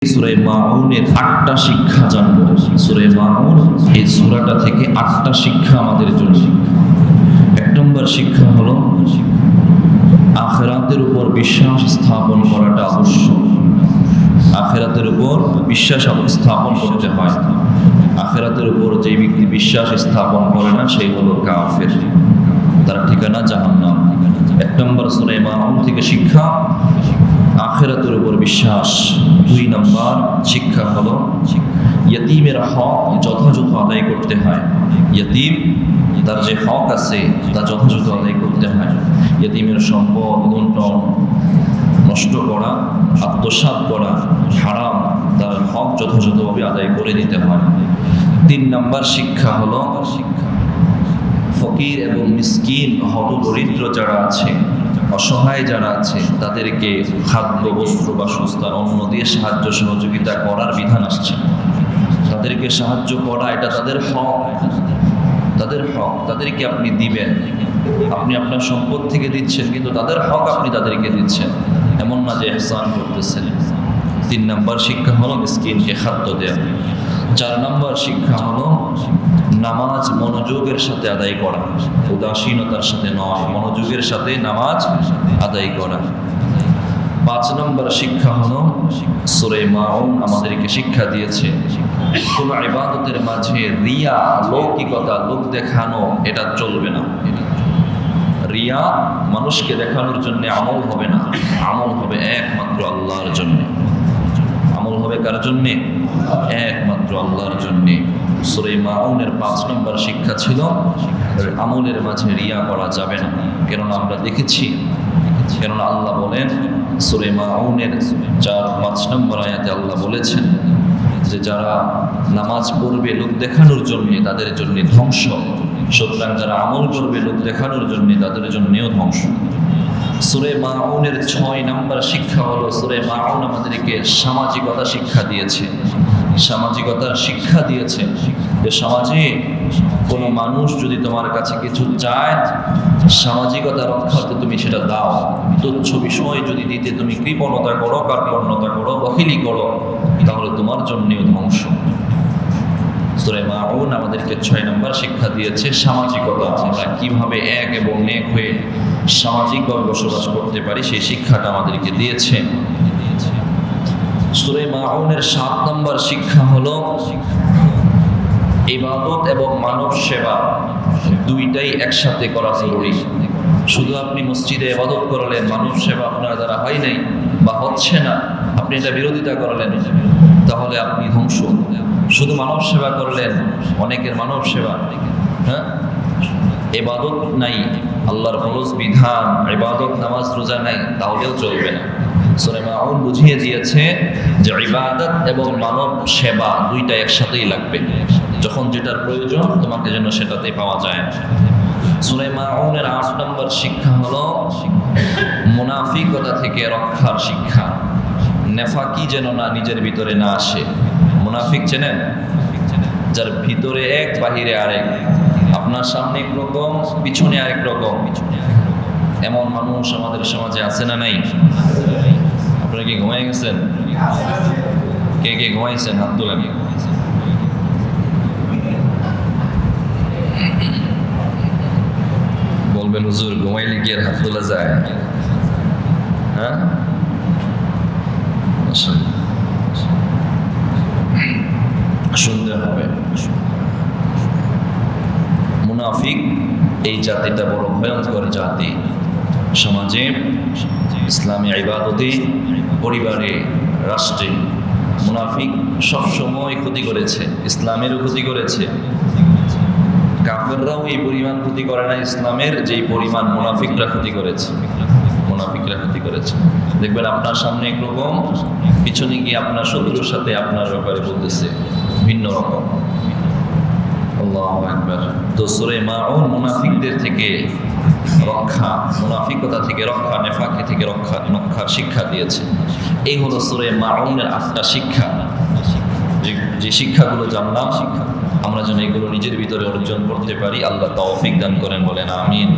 সূরা মাউনের ৮টা শিক্ষা জানবো। সূরা মাউন এই সূরাটা থেকে ৮টা শিক্ষা আমাদের জন্য। এক নম্বর শিক্ষা হলো আখিরাতের উপর বিশ্বাস স্থাপন করাটা আবশ্যক। আখিরাতের উপর বিশ্বাস স্থাপন করতে হয়। আখিরাতের উপর যে ব্যক্তি বিশ্বাস স্থাপন করে না সেই হলো কাফের, তার ঠিকানা জাহান্নাম। এক নম্বর সূরা মাউন থেকে শিক্ষা আখিরাতের উপর বিশ্বাস। দুই নম্বর শিক্ষা হলো ইয়তীমের হক যথাযথ আদায় করতে হয়। ইয়তীম তার যে হক আছে তা যথাযথ আদায় করতে হয়। ইয়তীমের সম্পদ লুণ্ঠন, নষ্ট করা, আত্মসাৎ করা হারাম, তার হক যথাযথভাবে আদায় করে দিতে হয়। তিন নম্বর শিক্ষা হলো ফকির এবং মিসকিন হতদরিদ্র যারা আছে, অসহায় যারা আছে তাদেরকে খাদ্য, বস্ত্র, বাসস্থান, অন্ন দিয়ে সাহায্য সহযোগিতা করার বিধান আসছে। তাদেরকে সাহায্য করা এটা তাদের হক, তাদের হক, তাদেরকে আপনি দিবেন। আপনি আপনার সম্পদ থেকে দিচ্ছেন কিন্তু তাদের হক আপনি তাদেরকে দিচ্ছেন, এমন না যে ইহসান করতেছেন। তিন নম্বর শিক্ষা হলো মিসকিনকে খাদ্য দেয়া। চার নম্বর শিক্ষা হলো নামাজ মনোযোগের সাথে আদায় করা, উদাসীনতার সাথে নয়, মনোযোগের সাথে নামাজ আদায় করা। পাঁচ নম্বর শিক্ষা হলো সূরা মাউন আমাদেরকে শিক্ষা দিয়েছে কোনো ইবাদতের মাঝে রিয়া, লৌকিকতা, লোক দেখানো এটা চলবে না। রিয়া মানুষকে দেখানোর জন্য আমল হবে না, আমল হবে একমাত্র আল্লাহর জন্য। আমল হবে কার জন্যে? একমাত্র আল্লাহর জন্যে। সূরা মাউনের ৫ নম্বর শিক্ষা ছিল আমলের মাঝে রিয়া করা যাবে না। কেননা আমরা দেখেছি, কেননা আল্লাহ বলেন সূরা মাউনের ৪-৫ নম্বর আয়াতে আল্লাহ বলেছেন যে যারা নামাজ পড়বে লোক দেখানোর জন্যে তাদের জন্য ধ্বংস, সুতরাং যারা আমল করবে লোক দেখানোর জন্যে তাদের জন্যেও ধ্বংস। সূরা মাউনের ৬ নম্বর শিক্ষা হলো সূরা মাউন আমাদেরকে সামাজিকতা শিক্ষা দিয়েছে। সামাজিকতার শিক্ষা দিয়েছে যে সমাজে কোনো মানুষ যদি তোমার কাছে কিছু চায়, সামাজিকতা রক্ষার্থে তুমি সেটা দাও। তুচ্ছ বিষয় যদি দিতে তুমি কৃপণতা করো, কার্পণ্যতা করো, বখিলি করো, তাহলে তোমার জন্যেও ধ্বংস। সূরা মাউন আমাদেরকে ৬ নম্বর শিক্ষা দিয়েছে সামাজিকতা, আমরা কিভাবে এক এবং নেক হয়ে সামাজিকভাবে বসবাস করতে পারি সেই শিক্ষাটা আমাদেরকে দিয়েছে। সূরা মাউনের ৭ নম্বর শিক্ষা হলো ইবাদত এবং মানব সেবা দুইটাই একসাথে করা জরুরি। শুধু আপনি মসজিদে ইবাদত করলেন, মানব সেবা আপনার দ্বারা হয় নাই বা হচ্ছে না, আপনি এটা বিরোধিতা করলেন, তাহলে আপনি ধ্বংস। শুধু মানব সেবা করলেন, অনেকের মানব সেবা, হ্যাঁ, ইবাদত নাই, আল্লাহর ফরজ বিধান ইবাদত নামাজ রোজা নাই, তাহলেও চলবে না। সূরা মাউন বুঝিয়ে দিয়েছে যে ইবাদত এবং মানব সেবা দুইটা একসাথেই লাগবে। যখন যেটার প্রয়োজন তোমাকে যেন সেটাতেই পাওয়া যায়। সূরা মাউনের ৮ নম্বর শিক্ষা হলো মুনাফিকতা থেকে রক্ষার শিক্ষা। নেফাকি যেন না নিজের ভিতরে না আসে। মুনাফিক চেনেন? যার ভিতরে এক বাহিরে আরেক, আপনার সামনে একরকম পিছনে আরেক রকম। এমন মানুষ আমাদের সমাজে আছে না নাই? আপনারা কি ঘুমাই গেছেন? কে কে ঘুমাইছেন হাত তোলেন। বলবেন হুজুর ঘুমাইলে কি আর হাত তোলা যায়? হ্যাঁ, শুনতে হবে। মুনাফিক এই জাতিটা বড় ভয়ঙ্কর জাতি। সমাজে, ইসলামী ইবাদতে, পরিবারে, রাষ্ট্রে মুনাফিক সবসময় ক্ষতি করেছে, ইসলামেরও ক্ষতি করেছে। কাফেররাও এই পরিমাণ ক্ষতি করে না ইসলামের যেই পরিমাণ মুনাফিকরা ক্ষতি করেছে। মুনাফিকরা ক্ষতি করেছে। দেখবেন আপনার সামনে একরকম, পিছনে গিয়ে আপনার শত্রুর সাথে আপনার ব্যাপারে বলতেছে ভিন্ন রকম। আল্লাহু আকবার। তো সূরা মাউন মুনাফিকদের থেকে রক্ষা, মুনাফিকতা থেকে রক্ষা, নেফাকি থেকে রক্ষার শিক্ষা দিয়েছে। এই হলো সূরা মাউনের ৮টা শিক্ষা। যে শিক্ষাগুলো জানলাম আমরা যেন এগুলো নিজের ভিতরে অর্জন করতে পারি। আল্লাহ তৌফিক দান করেন, বলেন আমিন।